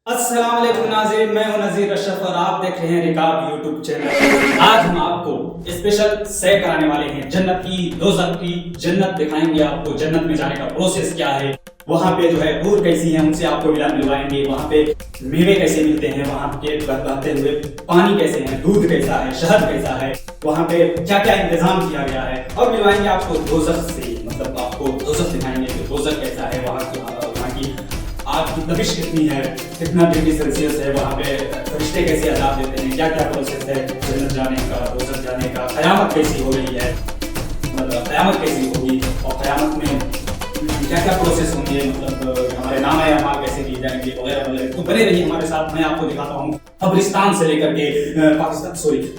अस्सलाम वालेकुम नाज़रीन, मैं हूं नज़ीर अशरफ और आप देख रहे हैं रिकाब यूट्यूब चैनल। आज हम आपको स्पेशल सैर कराने वाले हैं जन्नत की, दोज़ख की। जन्नत दिखाएंगे आपको, जन्नत में जाने का प्रोसेस क्या है, वहाँ पे जो है हूर कैसी है उनसे आपको मिलवाएंगे, वहाँ पे मेवे कैसे मिलते हैं, वहाँ के बहते हुए पानी कैसे है, दूध कैसा है, शहद कैसा है, वहाँ पे क्या क्या इंतजाम किया गया है, और मिलवाएंगे आपको दोज़ख से। मतलब आपको दोज़ख दिखाएंगे कि दोज़ख कैसा है, वहाँ की आग की तपिश कितनी है, कितना डिग्री सेल्सियस है, वहाँ पे फरिश्ते कैसे अजाब देते हैं, क्या क्या प्रोसेस है जन्नत जाने का, दोज़ख जाने का, क़यामत कैसी हो रही है, मतलब क़यामत कैसी होगी और क़यामत में क्या क्या प्रोसेस होंगे, मतलब हमारे नाम है अमाल कैसे किए जाएंगे वगैरह वगैरह। तो बने रहिए हमारे साथ, मैं आपको दिखाता हूँ कब्रिस्तान से लेकर के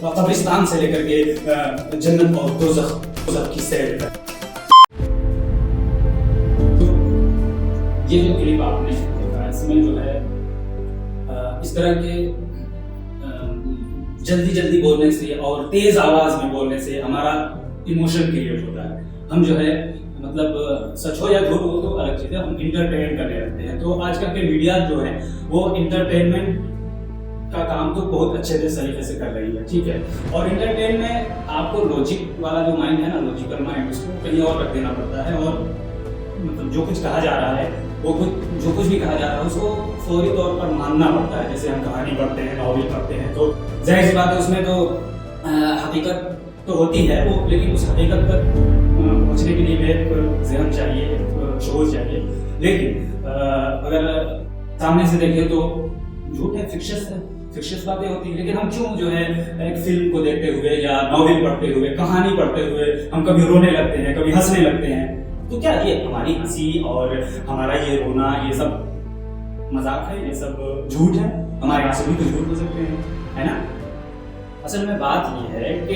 कब्रिस्तान से लेकर के जन्नत और दोज़ख की सैर तक। ये जो क्लिप आपने देखा इसमें जो है इस तरह के जल्दी जल्दी बोलने से और तेज आवाज में बोलने से हमारा इमोशन क्रिएट होता है। हम जो है मतलब सच हो या झूठ हो तो अलग चीज़ है, हम इंटरटेन करने लगते हैं। तो आजकल के मीडिया जो है वो इंटरटेनमेंट का काम तो बहुत अच्छे से सलीके से कर रही है, ठीक है। और इंटरटेन में आपको लॉजिक वाला जो माइंड है ना, लॉजिकल माइंड, उसको कहीं और रख देना पड़ता है। और मतलब जो कुछ कहा जा रहा है वो जो कुछ भी कहा जा रहा है उसको फौरी तौर पर मानना पड़ता है। जैसे हम कहानी पढ़ते हैं, नॉवेल पढ़ते हैं, तो जाहिर सी बात है उसमें तो हकीकत तो होती है वो, लेकिन उस हकीकत तक पहुँचने के लिए भी एक ज़हन चाहिए, एक शोर चाहिए। लेकिन अगर सामने से देखें तो झूठ है, फिक्शस बातें होती हैं। लेकिन हम क्यों जो है एक फिल्म को देखते हुए या नॉवेल पढ़ते हुए, कहानी पढ़ते हुए हम कभी रोने लगते हैं, कभी हंसने लगते हैं। तो क्या ये हमारी हंसी और हमारा ये रोना ये सब मजाक है, ये सब झूठ है? हमारे आंसू भी तो झूठ हो सकते हैं, है ना। असल में बात ये है कि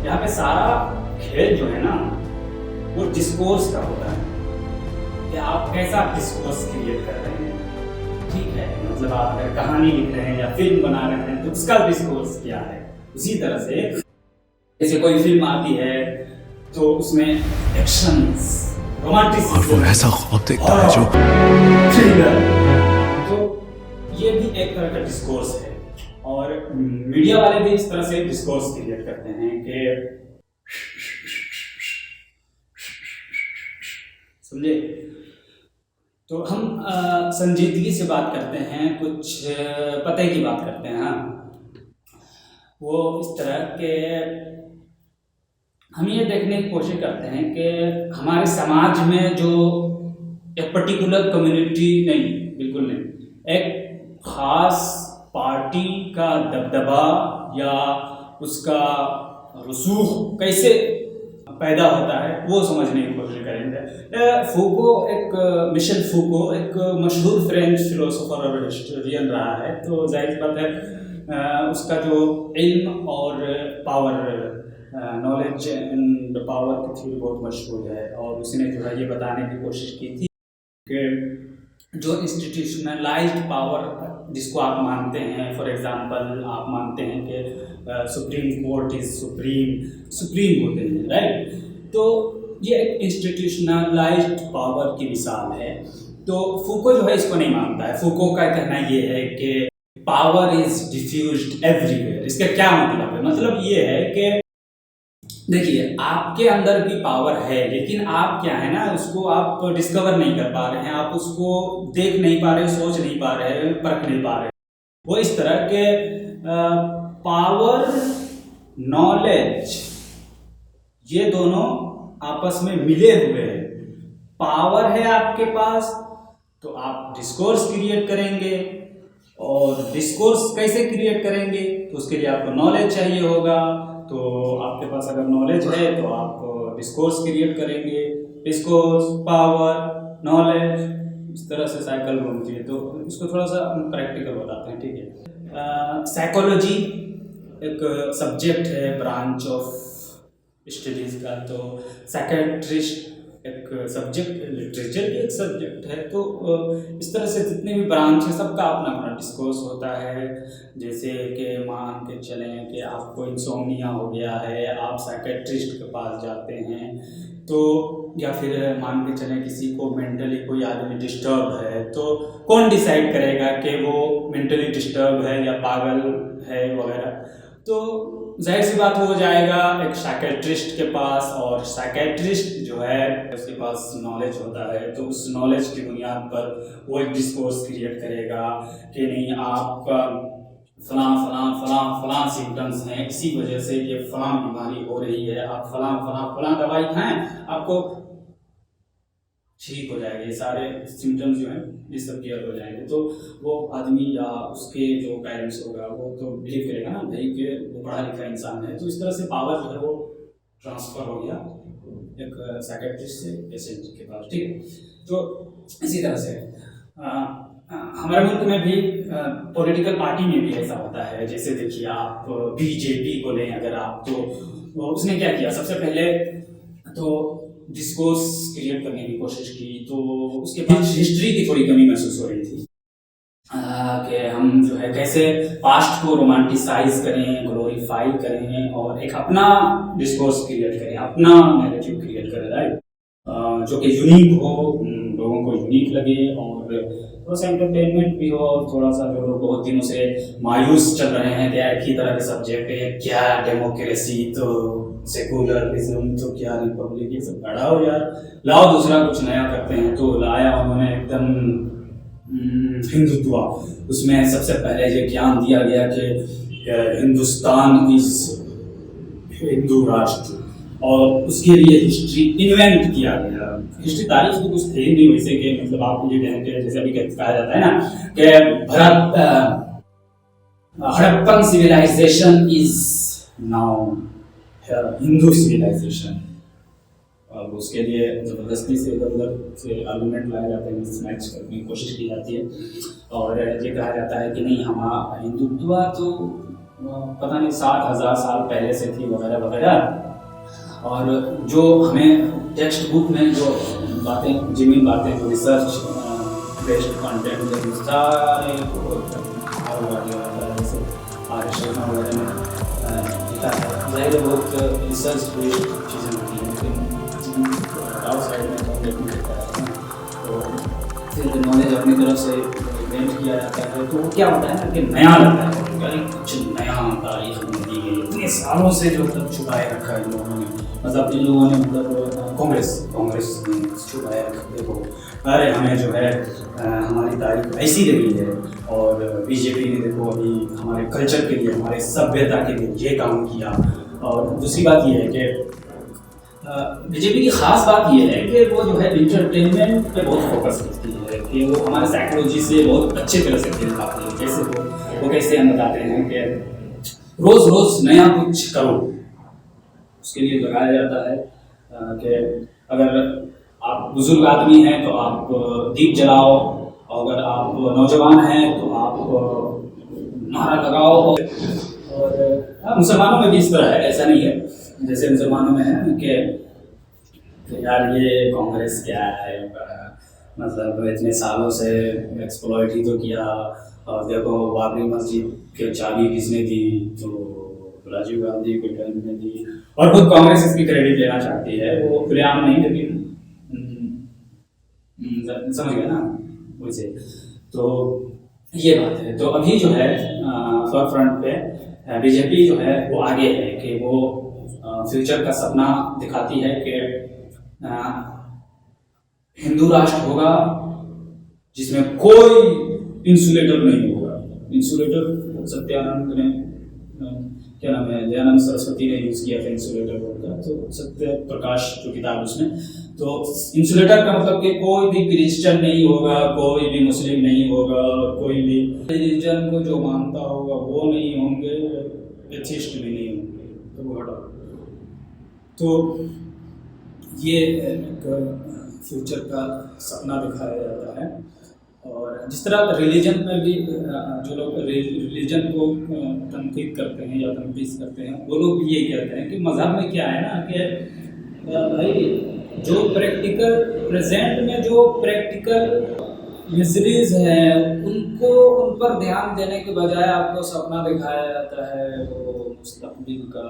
यहाँ पे सारा खेल जो है ना वो डिस्कोर्स का होता है कि आप कैसा डिस्कोर्स क्रिएट कर रहे हैं, ठीक है। मतलब आप अगर कहानी लिख रहे हैं या फिल्म बना रहे हैं तो उसका डिस्कोर्स क्या है। उसी तरह से जैसे कोई फिल्म आती है तो उसमें एक्शंस, रोमांटिसिज्म, वो ऐसा ख्वाब देखता है जो थ्रिलर, तो ये भी एक तरह का डिस्कोर्स है। और मीडिया वाले भी इस तरह से डिस्कोर्स क्रिएट करते हैं कि समझे। तो हम संजीदगी से बात करते हैं, कुछ पते की बात करते हैं। हाँ, वो इस तरह के हम ये देखने की कोशिश करते हैं कि हमारे समाज में जो एक पर्टिकुलर कम्युनिटी नहीं, बिल्कुल नहीं, एक खास पार्टी का दबदबा या उसका रसूख कैसे पैदा होता है वो समझने की कोशिश करेंगे। फूको मिशेल फूको एक मशहूर फ्रेंच फिलोसोफर और हिस्टोरियन रहा है। तो जाहिर सी बात है उसका जो इल्म और पावर, नॉलेज एंड पावर की थ्योरी बहुत मशहूर है। और उसने जो है ये बताने की कोशिश की थी कि जो इंस्टीट्यूशनलाइज्ड पावर जिसको आप मानते हैं, फॉर एग्जांपल आप मानते हैं कि सुप्रीम कोर्ट इज सुप्रीम होते हैं, राइट। तो ये एक इंस्टीट्यूशनलाइज्ड पावर की मिसाल है। तो फूको जो है इसको नहीं मानता है। फूको का कहना ये है कि पावर इज डिफ्यूज्ड एवरीवेयर। इसका क्या मतलब है? मतलब ये है कि देखिए आपके अंदर भी पावर है, लेकिन आप क्या है ना उसको आप डिस्कवर नहीं कर पा रहे हैं, आप उसको देख नहीं पा रहे, सोच नहीं पा रहे, परख नहीं पा रहे। वो इस तरह के पावर, नॉलेज, ये दोनों आपस में मिले हुए हैं। पावर है आपके पास तो आप डिस्कोर्स क्रिएट करेंगे, और डिस्कोर्स कैसे क्रिएट करेंगे तो उसके लिए आपको नॉलेज चाहिए होगा। तो आपके पास अगर नॉलेज है तो आप डिस्कोर्स क्रिएट करेंगे। डिस्कोर्स, पावर, नॉलेज, इस तरह से साइकिल घूमती है। तो इसको थोड़ा सा प्रैक्टिकल बताते हैं, ठीक है। साइकोलॉजी एक सब्जेक्ट है, ब्रांच ऑफ स्टडीज़ का। तो साइकेट्रिस्ट एक सब्जेक्ट है, लिटरेचर भी एक सब्जेक्ट है। तो इस तरह से जितने भी ब्रांच है सबका अपना अपना डिस्कोर्स होता है। जैसे कि मान के चलें कि आपको इंसोम्निया हो गया है, आप साइकेट्रिस्ट के पास जाते हैं, तो या फिर मान के चलें किसी को मेंटली कोई आदमी डिस्टर्ब है, तो कौन डिसाइड करेगा कि वो मेंटली डिस्टर्ब है या पागल है वगैरह, तो जाहिर सी बात हो जाएगा एक साइकेट्रिस्ट के पास, और साइकेट्रिस्ट जो है उसके पास नॉलेज होता है, तो उस नॉलेज की बुनियाद पर वो एक डिस्कोर्स क्रिएट करेगा कि नहीं आपका फलां फलां फलां फलां सिम्टम्स हैं, इसी वजह से ये फलां बीमारी हो रही है, आप फलां फलां फलां दवाई खाएं आपको ठीक हो जाएगा, ये सारे सिम्टम्स जो हैं डिसअपियर हो जाएंगे। तो वो आदमी या उसके जो पेरेंट्स होगा वो तो बिलीव करेगा ना भाई कि वो पढ़ा लिखा इंसान है, तो इस तरह से पावर जो है वो ट्रांसफ़र हो गया एक साइकेट्रिस्ट से पेशेंट के पास, ठीक है। तो इसी तरह से हमारे मुल्क में भी पॉलिटिकल पार्टी में भी ऐसा होता है। जैसे देखिए आप बीजेपी को लें अगर आप, तो उसने क्या किया, सबसे पहले तो डिस्कोर्स क्रिएट करने की कोशिश की, तो उसके पास हिस्ट्री की थोड़ी कमी महसूस हो रही थी कि हम जो है कैसे पास्ट को रोमांटिसाइज करें, ग्लोरीफाई करें और एक अपना डिस्कोर्स क्रिएट करें, अपना नैरेटिव क्रिएट करें, राइट, जो कि यूनिक हो, लोगों को यूनिक लगे और थोड़ा सा एंटरटेनमेंट भी हो, और थोड़ा सा जो लोग बहुत दिनों से मायूस चल रहे हैं कि एक ही तरह के सब्जेक्ट है, क्या डेमोक्रेसी तो सेकुलरिज्म तो क्या रिपब्लिक, ये सब बड़ा हो यार, लाओ दूसरा कुछ नया करते हैं। तो लाया उन्होंने एकदम हिंदुत्व, उसमें सबसे पहले ये ज्ञान दिया गया कि हिंदुस्तान इज हिंदू राष्ट्र, और उसके लिए हिस्ट्री इन्वेंट किया गया। हिस्ट्री तारीख तो कुछ थे नहीं वैसे कि मतलब आप ये कहने के जैसे अभी कहा जाता है ना कि Harappan civilisation is now Hindu civilisation, और उसके लिए ज़बरदस्ती से इधर उधर से आर्गूमेंट लाए जाते हैं, मिसमैच करने की कोशिश की जाती है, और ये कहा जाता है कि नहीं हमारा हिंदुत्व तो पता नहीं 7,000 साल पहले से थी वगैरह वगैरह। और जो हमें टेक्स्ट बुक में जो बातें जिन बातें जो रिसर्च बेस्ड कंटेंट सारे जैसे आर्य वगैरह में लिखा है, ज़ाहिर बहुत रिसर्च बेस्ड चीज़ें होती हैं, लेकिन आउटसाइड में कंटेंट मिलता है, तो फिर नॉलेज अपनी तरफ से इन्वेंट किया जाता है, तो वो क्या होता है ना कि नया लगता है, कुछ नया तारीख में दी गई इतने सालों से जो मतलब छुपाए रखा है इन लोगों ने, मतलब इन लोगों ने मतलब कांग्रेस छुपाए रखा, देखो अरे हमें जो है हमारी तारीख ऐसी लगी है, और बीजेपी ने देखो अभी हमारे कल्चर के लिए, हमारे सभ्यता के लिए ये काम किया। और दूसरी बात ये है कि बीजेपी की खास बात ये है कि वो जो है इंटरटेनमेंट पे बहुत फोकस करती है, कि वो हमारे साइकोलॉजी से बहुत अच्छे तरह से खेल पाती है। जैसे वो कैसे हम बताते हैं कि रोज़ रोज़ नया कुछ करो, उसके लिए लगाया जाता है कि अगर आप बुजुर्ग आदमी हैं तो आप दीप जलाओ, अगर आप नौजवान हैं तो आप नारा लगाओ, और मुसलमानों में भी इस तरह है, ऐसा नहीं है जैसे मुसलमानों में है कि यार ये कांग्रेस क्या है, मतलब इतने सालों से एक्सप्लॉइट ही तो किया, और देखो बाबरी मस्जिद की चाबी किसने दी, तो राजीव गांधी के टाइम में दी, और खुद कांग्रेस इसकी क्रेडिट लेना चाहती है, वो खुलेआम नहीं लेकिन समझ गए ना वैसे। तो ये बात है, तो अभी जो है फॉर फ्रंट पे बीजेपी जो है वो आगे है कि वो फ्यूचर का सपना दिखाती है कि हिंदू राष्ट्र होगा जिसमें कोई इंसुलेटर नहीं होगा। इंसुलेटर सत्यानंद ने क्या नाम है, दयानंद सरस्वती ने यूज़ किया था इंसुलेटर का, तो सत्य प्रकाश जो किताब उसमें, तो इंसुलेटर का मतलब कि कोई भी क्रिश्चियन नहीं होगा, कोई भी मुस्लिम नहीं होगा, कोई भी रिलीजन को जो मानता होगा वो नहीं होंगे, एथिस्ट भी नहीं होंगे, तो वो हटाओ। तो ये फ्यूचर का सपना दिखाया जाता है। और जिस तरह रिलीजन में भी जो लोग रिलीजन को तनकीद करते हैं या तनकीद करते हैं, वो लोग भी ये कहते हैं कि मज़हब में क्या है ना कि भाई जो प्रैक्टिकल प्रेजेंट में जो प्रैक्टिकल मिजरीज हैं उनको उन पर ध्यान देने के बजाय आपको सपना दिखाया जाता है, वो मुस्तकबिल का,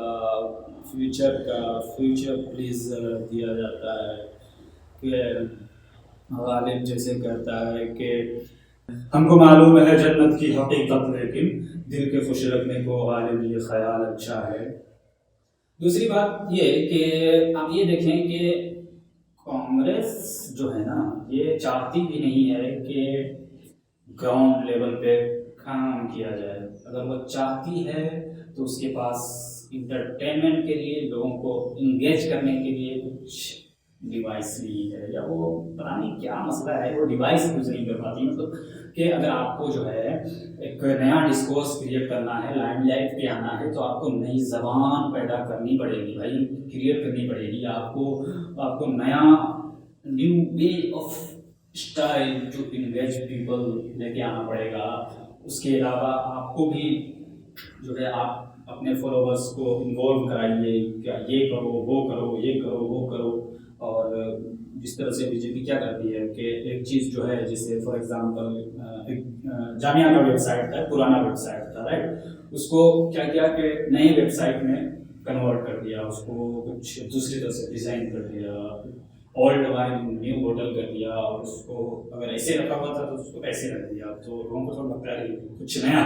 फ्यूचर प्लीज दिया जाता है कि गालिब जैसे कहता है कि हमको मालूम है जन्नत की हकीकत, लेकिन दिल के खुश रखने को गालिब ये ख्याल अच्छा है। दूसरी बात ये कि आप ये देखें कि कांग्रेस जो है ना, ये चाहती भी नहीं है कि ग्राउंड लेवल पे काम किया जाए। अगर वो चाहती है तो उसके पास इंटरटेनमेंट के लिए, लोगों को इंगेज करने के लिए कुछ डिवाइस ली है, या वो पता नहीं क्या मसला है, वो डिवाइस यूज नहीं कर पाती। मतलब कि अगर आपको जो है एक नया डिस्कोर्स क्रिएट करना है, लाइमलाइट पे आना है, तो आपको नई जबान पैदा करनी पड़ेगी भाई, क्रिएट करनी पड़ेगी। आपको नया new way of style to engage people लेके आना पड़ेगा। उसके अलावा आपको भी जो है आप अपने फॉलोअर्स को इन्वॉल्व कराइए, क्या ये करो वो करो, ये करो वो करो। और जिस तरह से बीजेपी क्या करती है कि एक चीज़ जो है, जैसे फॉर एग्जांपल जामिया का वेबसाइट था, पुराना वेबसाइट था राइट, उसको क्या किया कि नए वेबसाइट में कन्वर्ट कर दिया, उसको कुछ दूसरी तरह से डिज़ाइन कर दिया, ओल्ड वाइन न्यू बॉटल कर दिया, और उसको अगर ऐसे रखा हुआ था तो उसको ऐसे रख दिया, तो लोगों को थोड़ा लगता है कुछ नया।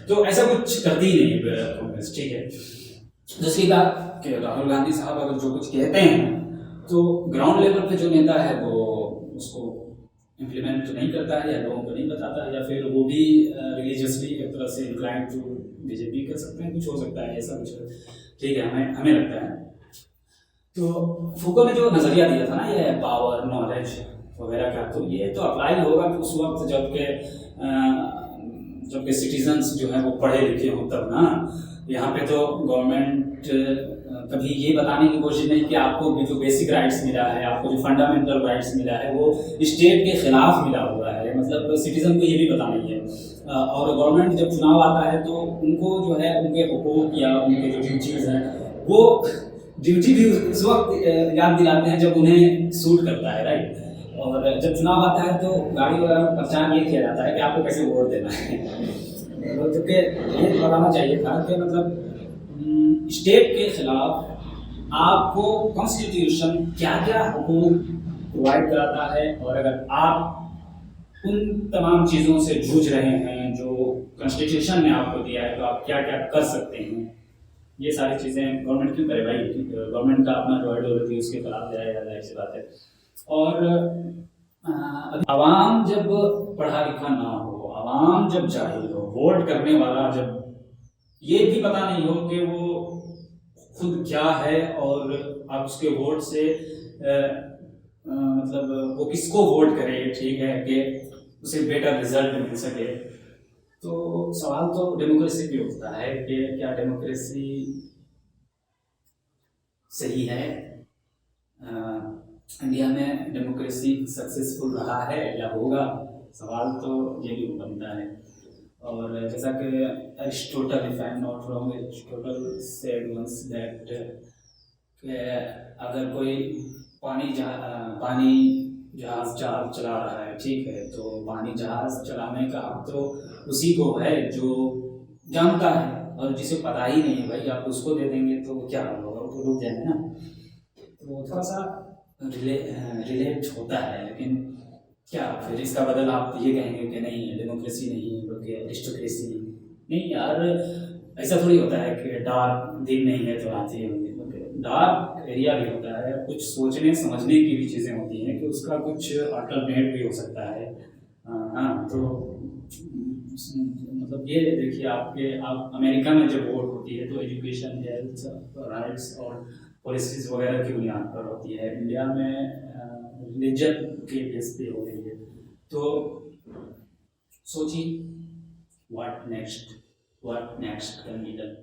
तो ऐसा कुछ करती ही नहीं कांग्रेस, ठीक है। दूसरी बात कि राहुल गांधी साहब अगर जो कुछ कहते हैं तो ग्राउंड लेवल पे जो नेता है वो उसको इम्प्लीमेंट नहीं करता है, या लोगों को नहीं बताता है, या फिर वो भी रिलीजियसली एक तरह से इंक्लाइन टू बीजेपी कर सकते हैं, कुछ हो सकता है ऐसा कुछ, ठीक है, हमें लगता है। तो फूको ने जो नज़रिया दिया था ना, ये पावर नॉलेज वगैरह का, तो ये तो अप्लाई होगा तो उस वक्त जबकि सिटीजन्स जो है वो पढ़े लिखे हों तब ना। यहाँ पे तो गवर्नमेंट कभी ये बताने की कोशिश नहीं कि आपको जो बेसिक राइट्स मिला है, आपको जो फंडामेंटल राइट्स मिला है, वो स्टेट के खिलाफ मिला हुआ है। मतलब सिटीजन को ये भी पता नहीं है। और गवर्नमेंट जब चुनाव आता है तो उनको जो है उनके हुकूक या उनके जो ड्यूटीज़ हैं वो ड्यूटी भी उस वक्त याद दिलाते हैं जब उन्हें सूट करता है राइट। और जब चुनाव आता है तो गाड़ी वगैरह में प्रचार ये किया जाता है कि आपको कैसे वोट देना है। जबकि ये बताना चाहिए था कि मतलब स्टेट के खिलाफ आपको कॉन्स्टिट्यूशन क्या क्या हुकूक प्रोवाइड कराता है, और अगर आप उन तमाम चीज़ों से जूझ रहे हैं जो कॉन्स्टिट्यूशन ने आपको दिया है, तो आप क्या क्या कर सकते हैं। ये सारी चीज़ें गवर्नमेंट क्यों करे भाई, गवर्नमेंट का अपना जो आइडियोलॉजी है उसके खिलाफ जाएगा, जाहिर सी बात है। और आवाम जब पढ़ा लिखा ना हो, आवाम जब जाहिल हो, वोट करने वाला जब ये भी पता नहीं हो कि वो खुद क्या है, और आप उसके वोट से मतलब वो किसको वोट करे, ठीक है, कि उसे बेटर रिजल्ट मिल सके। तो सवाल तो डेमोक्रेसी पे उठता है कि क्या डेमोक्रेसी सही है। इंडिया में डेमोक्रेसी सक्सेसफुल रहा है या होगा, सवाल तो ये भी बनता है। और जैसा कि Aristotle, if I am not wrong, Aristotle said once that अगर कोई पानी जहाज चला रहा है, ठीक है, तो पानी जहाज चलाने का हक तो उसी को है जो जानता है, और जिसे पता ही नहीं है भाई आप उसको दे देंगे तो क्या होगा, वो तो डूब जाएंगे ना। तो थोड़ा सा रिलेट होता है, लेकिन क्या फिर इसका बदल आप ये कहेंगे कि नहीं डेमोक्रेसी नहीं बल्कि एरिस्टोक्रेसी। नहीं यार, ऐसा थोड़ी होता है कि डार्क दिन नहीं है तो रात ही होगी। डार्क एरिया भी होता है, कुछ सोचने समझने की भी चीज़ें होती हैं कि उसका कुछ अल्टरनेट भी हो सकता है। हाँ, तो मतलब ये देखिए, आप अमेरिका में जब वोट होती है तो एजुकेशन, हेल्थ, राइट्स और पॉलिसीज वगैरह की बुनियाद पर होती है। इंडिया में रिलीजन के बेस पे हो रही है। तो सोचिए what next can be done.